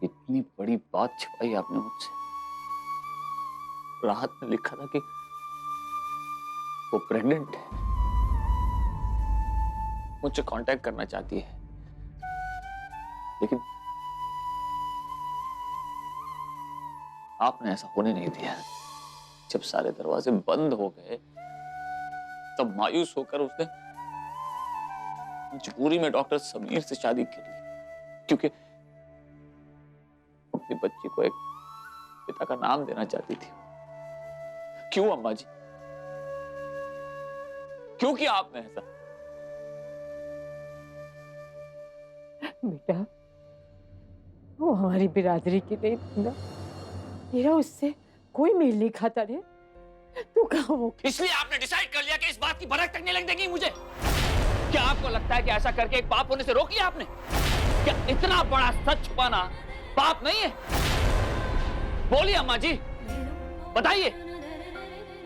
इतनी बड़ी बात छिपाई आपने मुझसे। राहत ने लिखा था कि वो प्रेग्नेंट है, मुझसे कांटेक्ट करना चाहती है, लेकिन आपने ऐसा होने नहीं दिया। जब सारे दरवाजे बंद हो गए तब मायूस होकर उसने मजबूरी में डॉक्टर समीर से शादी की, क्योंकि अपनी बच्ची को एक पिता का नाम देना चाहती थी। क्यों अम्मा जी, क्यों किया आपने ऐसा? बेटा, वो हमारी बिरादरी की नहीं थी ना, तेरा उससे कोई मेल नहीं खाता रे। तू कहाँ वो? इसलिए आपने डिसाइड कर लिया कि इस बात की भनक तक नहीं लग देगी मुझे? क्या आपको लगता है कि ऐसा करके एक पाप होने से रोक लिया आपने? क्या इतना बड़ा सच छुपाना पाप नहीं है? बोलिए अम्मा जी, बताइए,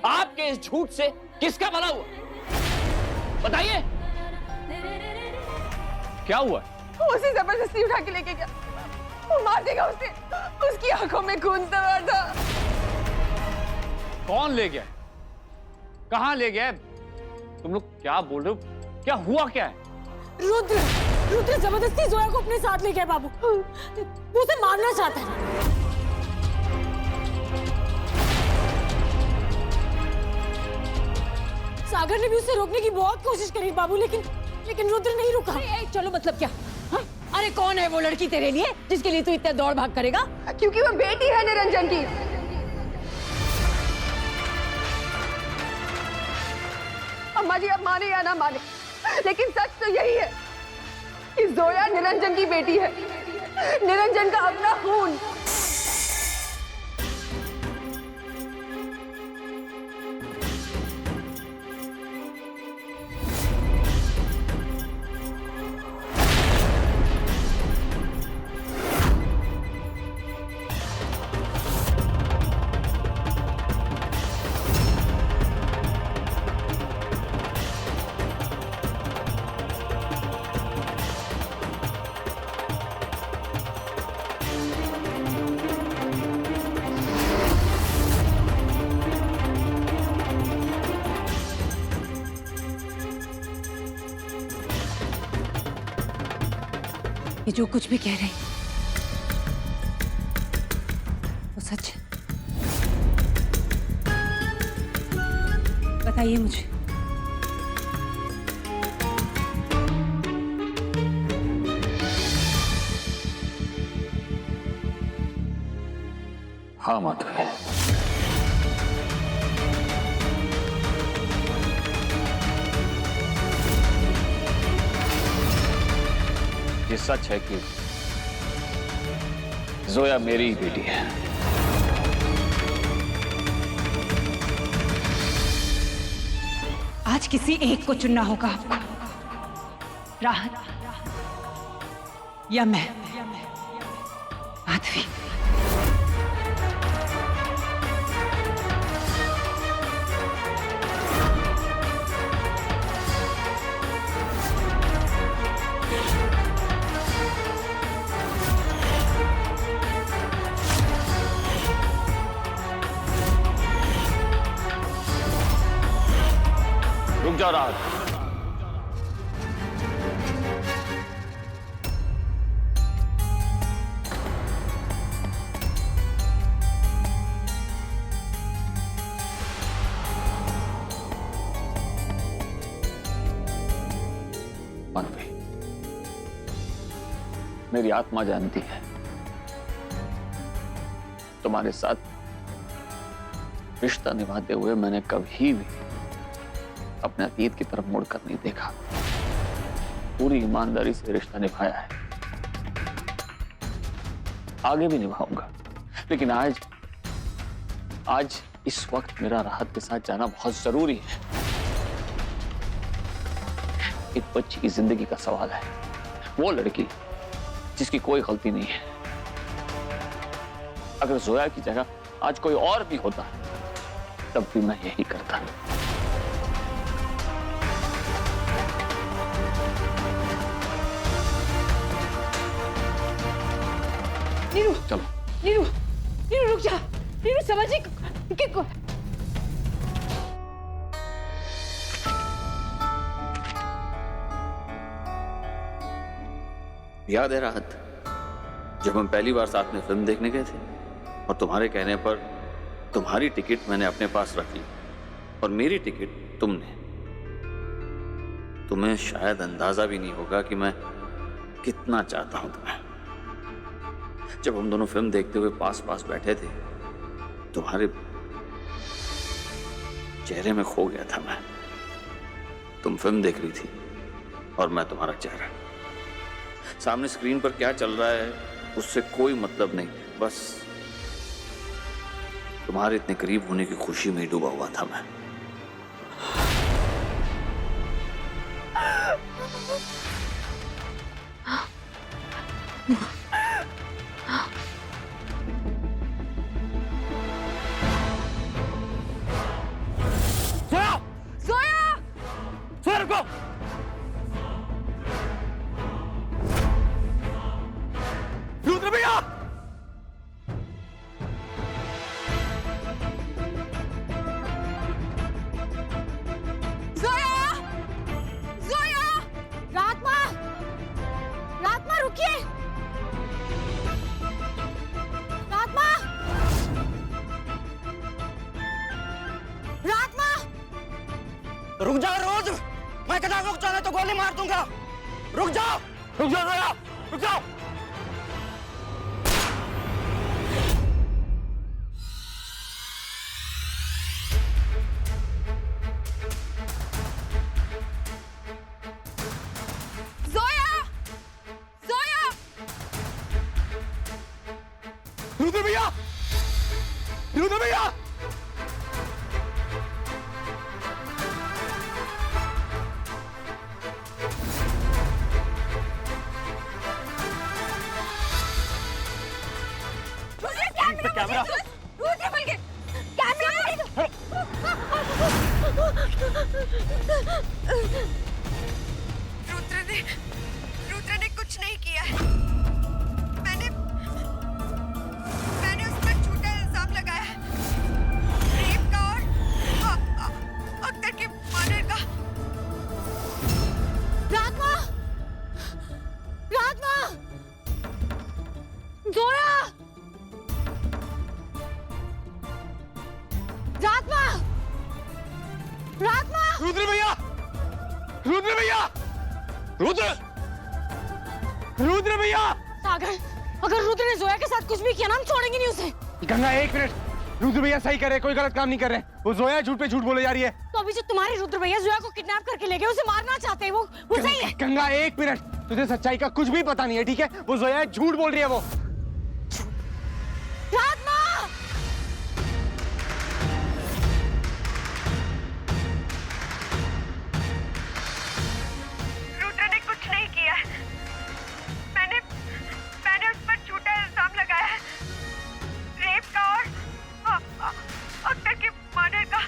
आपके इस झूठ से किसका भला हुआ? बताइए, क्या हुआ? वो उसे जबरदस्ती उठा के लेके गया। वो मार देगा उसे। उसकी आंखों में खून सवार था। कौन ले गया? कहां ले गया? तुम लोग क्या बोल रहे हो? क्या हुआ क्या है? रुद्र जबरदस्ती जोया को अपने साथ ले गया बाबू। वो उसे मारना चाहता है। सागर ने भी उसे रोकने की बहुत कोशिश करी बाबू, लेकिन रुद्र नहीं रुका। चलो मतलब क्या? हाँ? अरे कौन है वो लड़की तेरे लिए जिसके लिए तू इतना दौड़ भाग करेगा? क्योंकि वो बेटी है निरंजन की। अम्मा जी, अब माने या ना माने, लेकिन सच तो यही है कि जोया निरंजन की बेटी है, निरंजन का अपना खून। ये जो कुछ भी कह रहे वो सच है? बताइए मुझे। हाँ माधवी, ये सच है कि जोया मेरी ही बेटी है। आज किसी एक को चुनना होगा आपको, राहत या मैं, माधवी। रुक जाओ राहत। माधवी, मेरी आत्मा जानती है तुम्हारे साथ रिश्ता निभाते हुए मैंने कभी भी अपने अतीत की तरफ मुड़कर नहीं देखा। पूरी ईमानदारी से रिश्ता निभाया है, आगे भी निभाऊंगा। लेकिन आज इस वक्त मेरा राहत के साथ जाना बहुत जरूरी है। एक बच्ची की जिंदगी का सवाल है, वो लड़की जिसकी कोई गलती नहीं है। अगर जोया की जगह आज कोई और भी होता तब भी मैं यही करता। नीरू चलो। नीरू नीरू रुक जा। नीरू समझी कि याद है राहत, जब हम पहली बार साथ में फिल्म देखने गए थे और तुम्हारे कहने पर तुम्हारी टिकट मैंने अपने पास रख ली और मेरी टिकट तुमने। तुम्हें शायद अंदाजा भी नहीं होगा कि मैं कितना चाहता हूं तुम्हें। जब हम दोनों फिल्म देखते हुए पास पास बैठे थे, तुम्हारे चेहरे में खो गया था मैं। तुम फिल्म देख रही थी और मैं तुम्हारा चेहरा। सामने स्क्रीन पर क्या चल रहा है उससे कोई मतलब नहीं, बस तुम्हारे इतने करीब होने की खुशी में ही डूबा हुआ था मैं। जोया! जोया रुको! रुद्र भैया! जोया! जोया! रात माँ रुकिए। रात माँ रुक जाओ रोज, मैं कदा रुक जाना तो गोली मार दूंगा। रुक जाओ जोया, रुक जाओ। जोया! जोया! रुद्र भैया, रुद्र भैया! कैमरा! रुद्र बोल के कैमरा! रुद्र ने कुछ नहीं किया है। मैंने उस पर झूठा इल्जाम लगाया है, रेप का और अख्तर के मर्डर का। रात माँ जोया! रात माँ! रुद्र भैया, रुद्र भैया, रुद्र भैया! सागर, अगर रुद्र ने जोया के साथ कुछ भी किया ना, हम छोड़ेंगे नहीं उसे। गंगा एक मिनट, रुद्र भैया सही कर रहे, कोई गलत काम नहीं कर रहे। वो जोया झूठ पे झूठ बोले जा रही है। तो अभी जो तुम्हारे रुद्र भैया जोया को किडनैप करके ले गए, उसे मारना चाहते हैं, वो सही है। गंगा एक मिनट, तुझे सच्चाई का कुछ भी पता नहीं है, ठीक है? वो जोया झूठ बोल रही है। वो रात माँ! रुद्र ने कुछ नहीं किया है। मैंने उस पर झूठा इल्जाम लगाया है, रेप का और अख्तर के मर्डर का।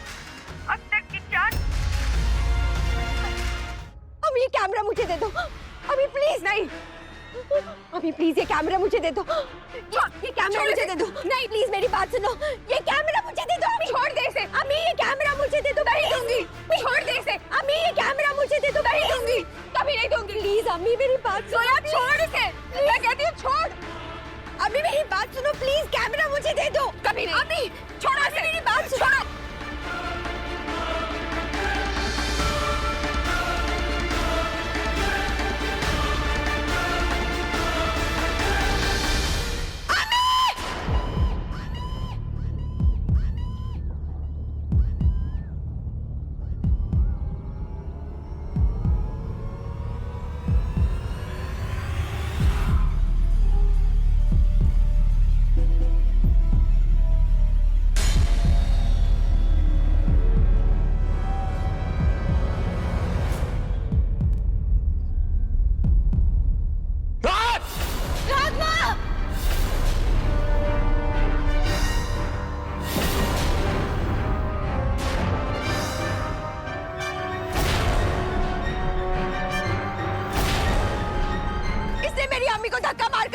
अख्तर की जान। अब ये कैमरा मुझे दे दो, अभी प्लीज। नहीं, अभी प्लीज ये कैमरा मुझे दे दो। ये कैमरा मुझे दे दो। नहीं प्लीज मेरी बात सुनो, ये कैमरा मुझे दे दो। छोड़ दे इसे अम्मी, ये कैमरा मुझे दे दो। नहीं दूंगी। छोड़ दे इसे अम्मी, ये कैमरा मुझे दे दो। नहीं दूंगी, कभी नहीं दूंगी। प्लीज अम्मी मेरी बात सुनो। छोड़ इसे, मैं कहती हूँ छोड़। अम्मी मेरी बात सुनो प्लीज, कैमरा मुझे दे दो। कभी नहीं। अम्मी छोड़ो इसे, मेरी बात सुनो।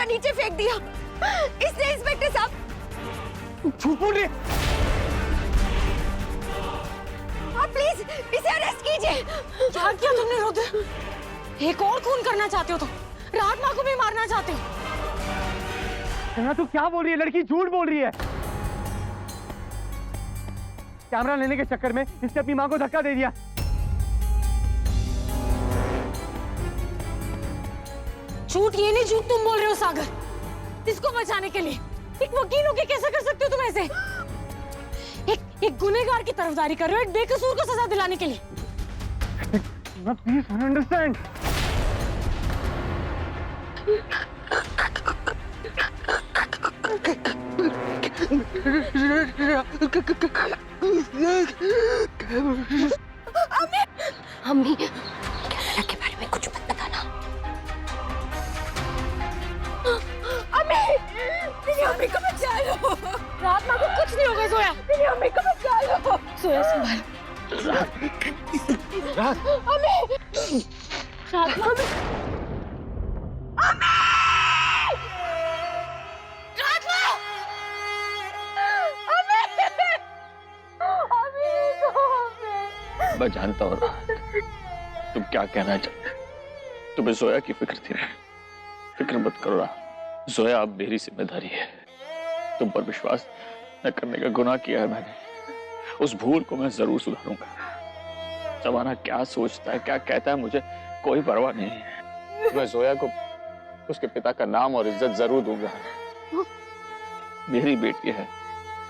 नीचे फेंक दिया। झूठ बोल रही है। आप प्लीज इसे अरेस्ट कीजिए। क्या किया तुमने रुद्र? एक और खून करना चाहते हो तो रात माँ को भी मारना चाहते हो। गंगा तू क्या बोल रही है? लड़की झूठ बोल रही है। कैमरा लेने के चक्कर में इसने अपनी माँ को धक्का दे दिया। झूठ ये नहीं, झूठ तुम बोल रहे हो सागर। इसको बचाने के लिए एक वकील होके कैसे कर सकते हो तुम ऐसे? एक गुनहगार की तरफदारी कर रहे हो एक बेकसूर को सजा दिलाने के लिए। Please understand. अम्मी कैमरा के बारे में कुछ मत बताना। अम्मी मेरी अम्मी को बचा लो। रात माँ को कुछ नहीं होगा जोया। मेरी अम्मी को बचा लो। जोया संभाल। अम्मी रात माँ मैं जानता हूँ तुम क्या कहना चाहते। तुम्हें जोया की फिक्र थी। फिक्र मत करो रहा। जोया अब मेरी जिम्मेदारी है। तुम पर विश्वास न करने का गुनाह किया है मैंने। उस भूल को मैं जरूर सुधारूंगा। जमाना क्या सोचता है क्या कहता है मुझे कोई परवाह नहीं है। मैं जोया को उसके पिता का नाम और इज्जत जरूर दूंगा। मेरी बेटी है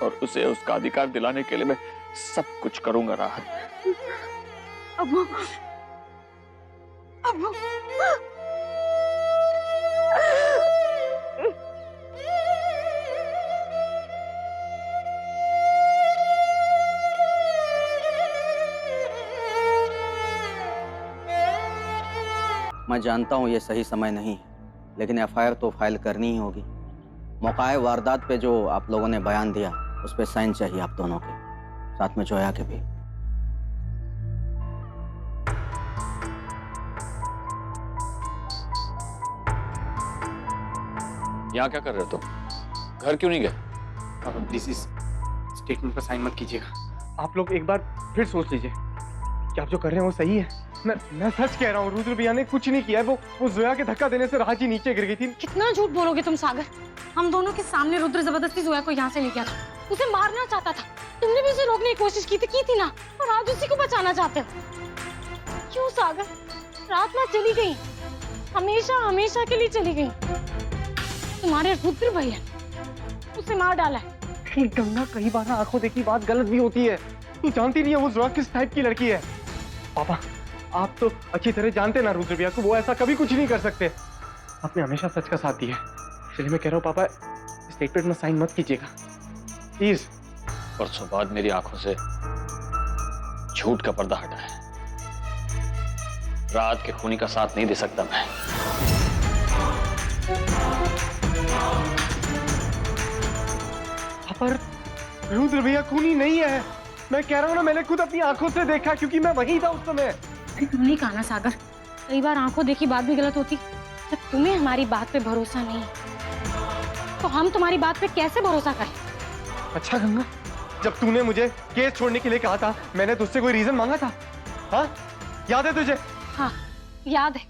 और उसे उसका अधिकार दिलाने के लिए मैं सब कुछ करूंगा राहत। अबू अबू मैं जानता हूँ ये सही समय नहीं है, लेकिन एफआईआर तो फाइल करनी ही होगी। मौकाए वारदात पे जो आप लोगों ने बयान दिया उस पे साइन चाहिए आप दोनों के, साथ में जोया के भी। यहाँ क्या कर रहे हो तुम? घर क्यों नहीं गए? प्लीज इस स्टेटमेंट पर साइन मत कीजिएगा। आप लोग एक बार फिर सोच लीजिए कि आप जो कर रहे हैं वो सही है। मैं सच कह रहा हूँ, रुद्र भैया ने कुछ नहीं किया है। वो जोया के धक्का देने से राजी नीचे गिर गई थी। कितना झूठ बोलोगे तुम सागर? हम दोनों के सामने रुद्र जबरदस्ती जोया को यहाँ से लेके आया था। उसे मारना चाहता था। तुमने भी उसे रोकने की कोशिश की थी ना, और आज उसी को बचाना चाहते हो। क्यों सागर? रात माँ चली गई, हमेशा हमेशा के लिए चली गई। तुम्हारे रुद्र भैया उसे मार डाला है। गंगा, कई बार आंखों देखी बात गलत भी होती है। तू जानती नहीं है वो जोया किस टाइप की लड़की है। पापा आप तो अच्छी तरह जानते ना रुद्र भैया को, वो ऐसा कभी कुछ नहीं कर सकते। आपने हमेशा सच का साथ दिया है, इसलिए मैं कह रहा हूँ पापा स्टेटमेंट में साइन मत कीजिएगा प्लीज। परसों बाद मेरी आंखों से झूठ का पर्दा हटा है। रात के खूनी का साथ नहीं दे सकता मैं। पर रुद्र भैया खूनी नहीं है। मैं कह रहा हूँ ना, मैंने खुद अपनी आंखों से देखा क्योंकि मैं वहीं था उस समय। तुमने कहा ना सागर, कई बार आंखों देखी बात भी गलत होती। जब तुम्हें हमारी बात पे भरोसा नहीं तो हम तुम्हारी बात पे कैसे भरोसा करें? अच्छा गंगा, जब तूने मुझे केस छोड़ने के लिए कहा था, मैंने तुझसे कोई रीजन मांगा था? हाँ याद है तुझे? हाँ याद है,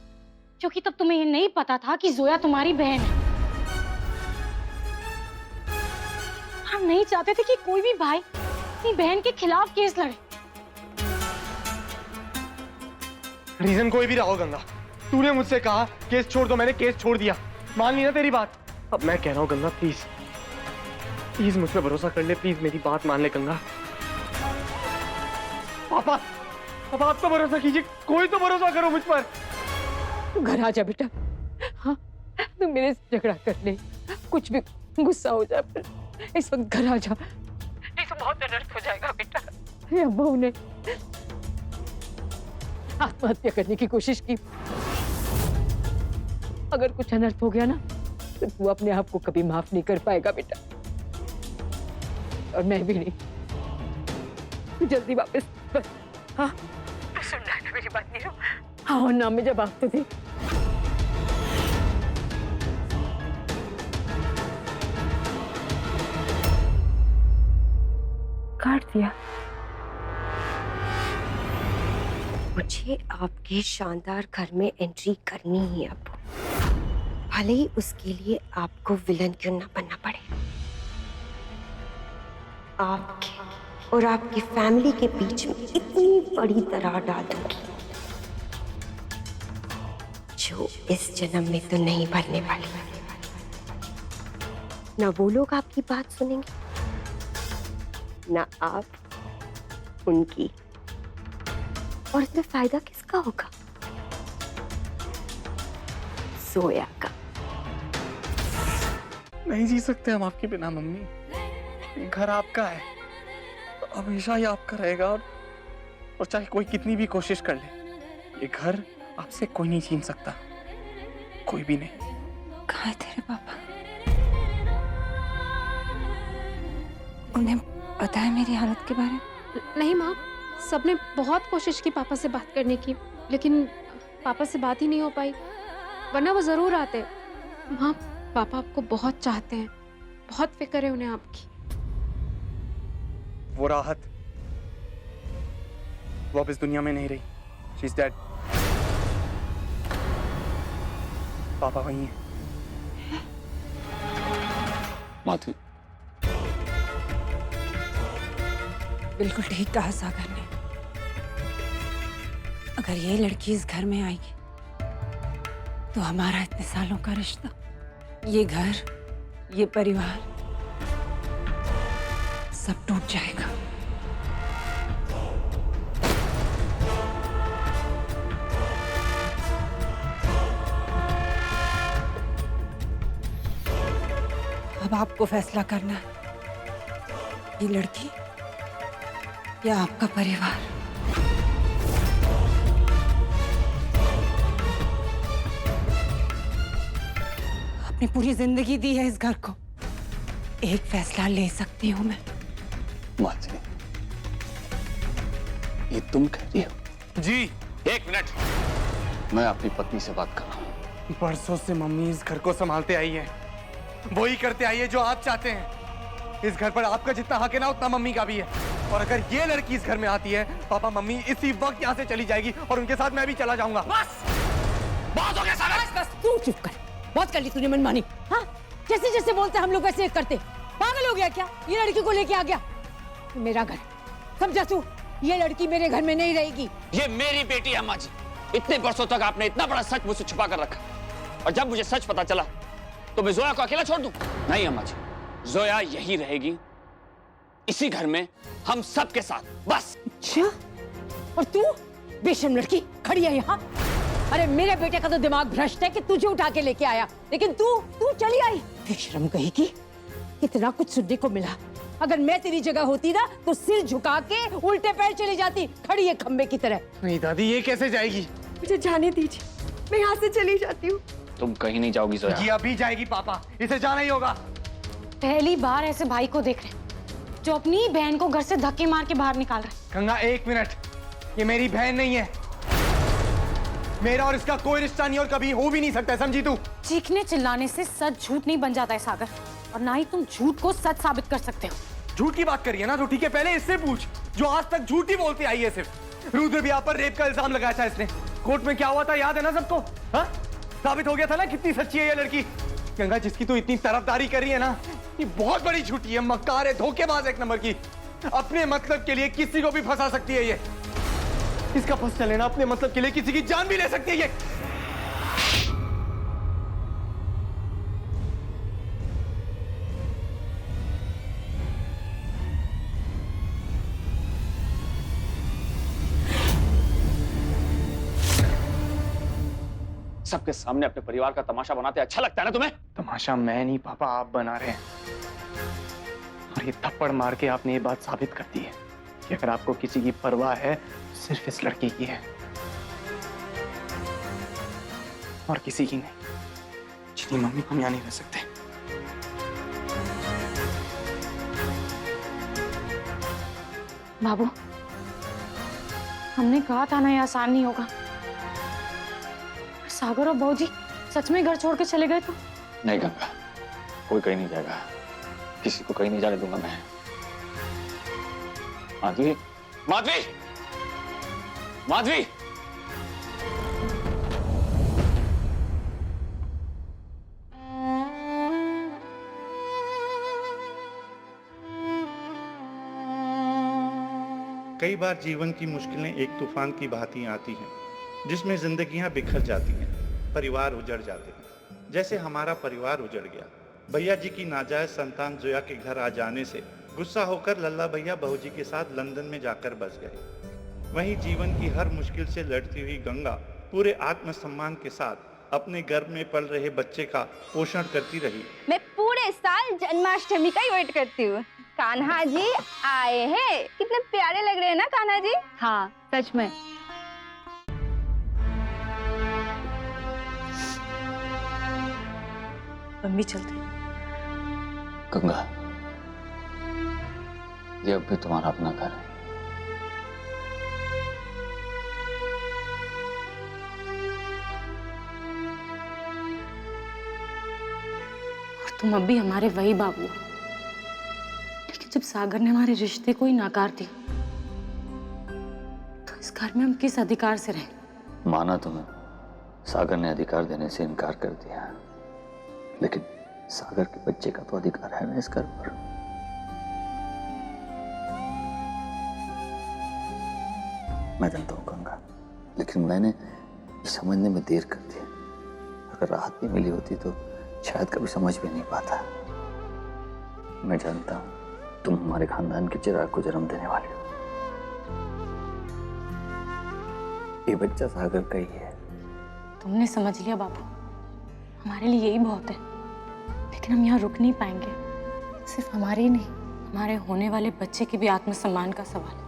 क्योंकि तब तुम्हें ये नहीं पता था कि जोया तुम्हारी बहन है। हम नहीं चाहते थे कि कोई भी भाई अपनी बहन के खिलाफ केस लड़े। रीजन कोई भी रहा हो गंगा, तूने मुझसे कहा केस छोड़ दो, मैंने केस छोड़ दिया। मान ली ना तेरी बात। अब मैं कह रहा हूँ गंगा, प्लीज प्लीज मुझ पे भरोसा कर ले, प्लीज मेरी बात मान ले गंगा। पापा अब आप तो भरोसा कीजिए, कोई तो भरोसा करो मुझ पर। तू घर आ जा बेटा। हाँ तू मेरे से झगड़ा कर ले, कुछ भी गुस्सा हो जाए, पर इस वक्त घर आ जा, नहीं तो बहुत अनर्थ हो जाएगा बेटा। अब्बू ने आत्महत्या करने की कोशिश की। अगर कुछ अनर्थ हो गया ना तो तू अपने आप को कभी माफ नहीं कर पाएगा बेटा, और मैं भी नहीं। तू जल्दी वापस बस। हाँ सुन रहा है मेरी बात नीरू? हाँ और नाम में जब आते थे काट दिया। मुझे आपके शानदार घर में एंट्री करनी ही है अब, भले ही उसके लिए आपको विलन क्यों ना बनना पड़े। आपके और आपकी फैमिली के बीच में इतनी बड़ी दरार डाल दूंगी जो इस जन्म में तो नहीं भरने वाली। ना वो लोग आपकी बात सुनेंगे, ना आप उनकी। और इसमें फायदा किसका होगा? जोया का। नहीं जी सकते हम आपके बिना मम्मी। ये घर आपका है, तो हमेशा ही आपका रहेगा। और चाहे कोई कितनी भी कोशिश कर ले, ये घर आपसे कोई नहीं छीन सकता, कोई भी नहीं। कहाँ है तेरे पापा? उन्हें पता है मेरी हालत के बारे में? नहीं माँ, सबने बहुत कोशिश की पापा से बात करने की, लेकिन पापा से बात ही नहीं हो पाई, वरना वो जरूर आते। माँ, पापा आपको बहुत चाहते हैं, बहुत फिक्र है उन्हें आपकी। वो राहत, वो अब इस दुनिया में नहीं रही। She is dead. पापा वहीं है। माधवी, बिल्कुल ठीक कहा सागर ने। अगर ये लड़की इस घर में आएगी तो हमारा इतने सालों का रिश्ता, ये घर, ये परिवार सब टूट जाएगा। अब आपको फैसला करना है, ये लड़की या आपका परिवार। आपने पूरी जिंदगी दी है इस घर को, एक फैसला ले सकती हूं मैं। माधवी, ये तुम कह रही हो? जी। एक मिनट, मैं अपनी पत्नी से बात कर रहा हूँ। बरसों से मम्मी इस घर को संभालते आई है, वही करते आई है जो आप चाहते हैं। इस घर पर आपका जितना हक है ना, उतना मम्मी का भी है। और अगर ये लड़की इस घर में आती है, पापा मम्मी इसी वक्त यहाँ से चली जाएगी और उनके साथ मैं भी चला जाऊंगा। बस बहुत हो गया सागर। बस तू चुप कर, बहुत कर ली तूने मनमानी। हाँ, जैसे जैसे बोलते हम लोग वैसे करते। पागल हो गया क्या? ये लड़की को लेके आ गया। मेरा घर, समझा तू? ये लड़की मेरे घर में नहीं रहेगी। ये मेरी बेटी है अम्मा जी। इतने वर्षों तक आपने इतना बड़ा सच मुझसे छुपा कर रखा, और जब मुझे सच पता चला तो मैं जोया को अकेला छोड़ दूं? नहीं अम्मा जी, जोया यही रहेगी, इसी घर में हम सब के साथ, बस। अच्छा, और तू बेशर्म लड़की खड़ी है यहाँ। अरे मेरे बेटे का तो दिमाग भ्रष्ट है कि तुझे उठा के लेके आया, लेकिन तू चली आई। बेशर्म कहेगी। कितना कुछ सुनने को मिला। अगर मैं तेरी जगह होती ना तो सिर झुका के उल्टे पैर चली जाती, खड़ी है खंबे की तरह। नहीं दादी, ये कैसे जाएगी? मुझे जाने दीजिए, मैं यहाँ से चली जाती हूँ। तुम कहीं नहीं जाओगी जोया। ये अभी जाएगी पापा, इसे जाना ही होगा। पहली बार ऐसे भाई को देख रहे हैं जो अपनी बहन को घर से धक्के मार के बाहर निकाल रहा है। गंगा एक मिनट, ये मेरी बहन नहीं है। मेरा और इसका कोई रिश्ता नहीं और कभी हो भी नहीं सकता, समझी तू? चीखने चिल्लाने से सच झूठ नहीं बन जाता है सागर, और ना ही तुम झूठ को सच साबित कर सकते हो। झूठ की बात करिए ना तो ठीक है, पहले इससे पूछ जो आज तक झूठ ही बोलती आई है। सिर्फ रुद्र भी आप पर रेप का इल्जाम लगाया था इसने। कोर्ट में क्या हुआ था याद है ना सबको? हाँ, साबित हो गया था ना कितनी सच्ची है ये लड़की। गंगा, जिसकी तू इतनी तरफदारी कर रही है ना, ये बहुत बड़ी झूठी है, मक्कार है, धोखेबाज एक नंबर की। अपने मतलब के लिए किसी को भी फंसा सकती है ये। इसका फंस चले ना, अपने मतलब के लिए किसी की जान भी ले सकती है ये। सबके सामने अपने परिवार का तमाशा बनाते अच्छा लगता है ना तुम्हें? तमाशा मैं नहीं पापा, आप बना रहे हैं। और ये थप्पड़ मार के आपने ये बात साबित कर दी है कि अगर आपको किसी की परवाह है, सिर्फ इस लड़की की है और किसी की नहीं। जितनी मम्मी, हम यहाँ नहीं रह सकते। बाबू, हमने कहा था ना ये आसान नहीं होगा। सागर और बाबूजी सच में घर छोड़ के चले गए तो? नहीं गंगा, कोई कहीं नहीं जाएगा, किसी को कहीं नहीं जाने दूंगा मैं। माधवी, माधवी, माधवी! कई बार जीवन की मुश्किलें एक तूफान की भांति आती हैं, जिसमें जिंदगियां बिखर जाती हैं, परिवार उजड़ जाते हैं। जैसे हमारा परिवार उजड़ गया। भैया जी की नाजायज संतान जोया के घर आ जाने से गुस्सा होकर लल्ला भैया बहू जी के साथ लंदन में जाकर बस गए। वहीं जीवन की हर मुश्किल से लड़ती हुई गंगा पूरे आत्मसम्मान के साथ अपने गर्भ में पल रहे बच्चे का पोषण करती रही। मैं पूरे साल जन्माष्टमी का ही वेट करती हूँ। कान्हा जी आए हैं। कितने प्यारे लग रहे हैं ना कान्हा जी। हाँ सच में। मम्मी चलते। गंगा, ये अब भी तुम्हारा अपना घर है। और तुम अब भी हमारे वही बाबू हो। लेकिन जब सागर ने हमारे रिश्ते को ही नकार दिया तो इस घर में हम किस अधिकार से रहें? माना तुम्हें सागर ने अधिकार देने से इनकार कर दिया, लेकिन सागर के बच्चे का तो अधिकार है ना इस घर पर। मैं जानता हूँ गंगा, लेकिन मैंने ये समझने में देर कर दी। अगर राहत भी मिली होती तो शायद कभी समझ भी नहीं पाता। मैं जानता हूँ तुम हमारे खानदान के चिराग को जन्म देने वाली हो। ये बच्चा सागर का ही है। तुमने समझ लिया बाबू, हमारे लिए यही बहुत है। लेकिन हम यहाँ रुक नहीं पाएंगे। सिर्फ हमारे ही नहीं, हमारे होने वाले बच्चे के भी आत्मसम्मान का सवाल है।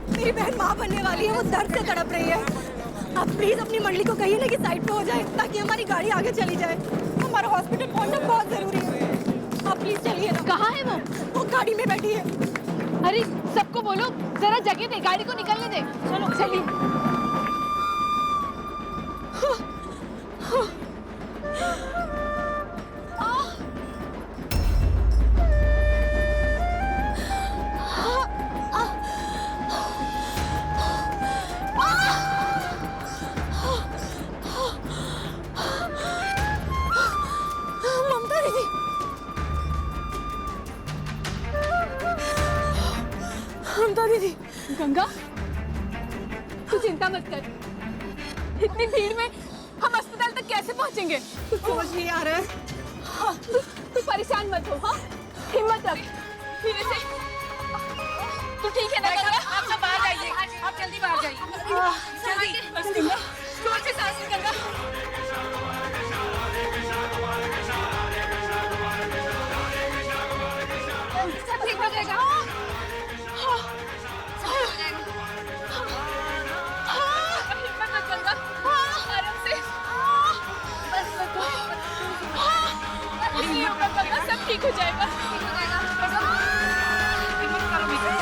मेरी बहन माँ बनने वाली है, वो दर्द से तड़प रही है। आप प्लीज अपनी मंडली को कहिए ना कि साइड पे हो जाए, ताकि हमारी गाड़ी आगे चली जाए। हमारा हॉस्पिटल पहुंचना बहुत जरूरी है। आप प्लीज चलिए ना। कहाँ है वो गाड़ी में बैठी है। अरे सबको बोलो जरा जगह दे, गाड़ी को निकलने दे। चलो चलिए। ममता दीदी, ममता दीदी। गंगा तू चिंता मत कर। इतनी भीड़ में हम अस्पताल तक कैसे पहुंचेंगे? कुछ समझ नहीं आ रहा है। तू परेशान मत हो। हाँ हिम्मत रख। धीरे से। तू ठीक है ना गंगा? आप सब बाहर जाइए, आप जल्दी बाहर जाइए। जल्दी जोर से सांस ले गंगा। सब ठीक हो जाएगा। हिम्मत मत गंगा, आराम से। बस कुछ नहीं होगा गंगा, सब ठीक हो जाएगा। हिम्मत करो बेटा।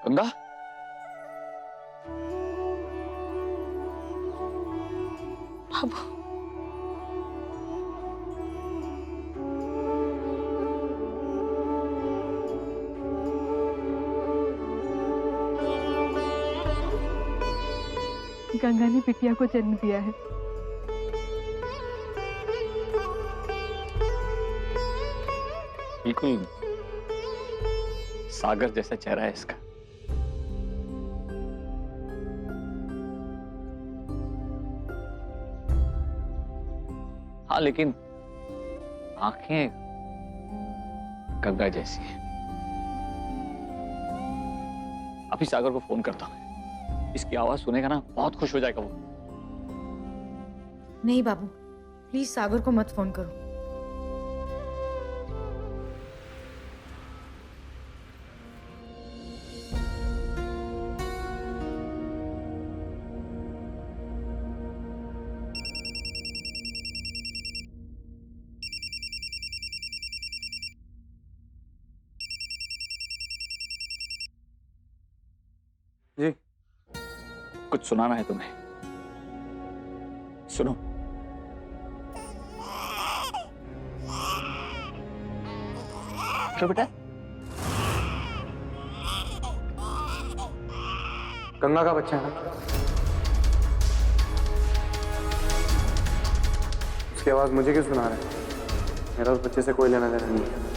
गंगा, बाबू गंगा ने बिटिया को जन्म दिया है। बिल्कुल सागर जैसा चेहरा है इसका। हाँ, लेकिन आंखें गंगा जैसी हैं। अभी सागर को फोन करता हूँ, इसकी आवाज सुनेगा ना बहुत खुश हो जाएगा वो। नहीं बाबू, प्लीज सागर को मत फोन करो। जी कुछ सुनाना है तुम्हें, सुनो। क्या बेटा? गंगा का बच्चा है ना, उसकी आवाज मुझे क्यों सुना रहा है? मेरा उस बच्चे से कोई लेना देना नहीं है।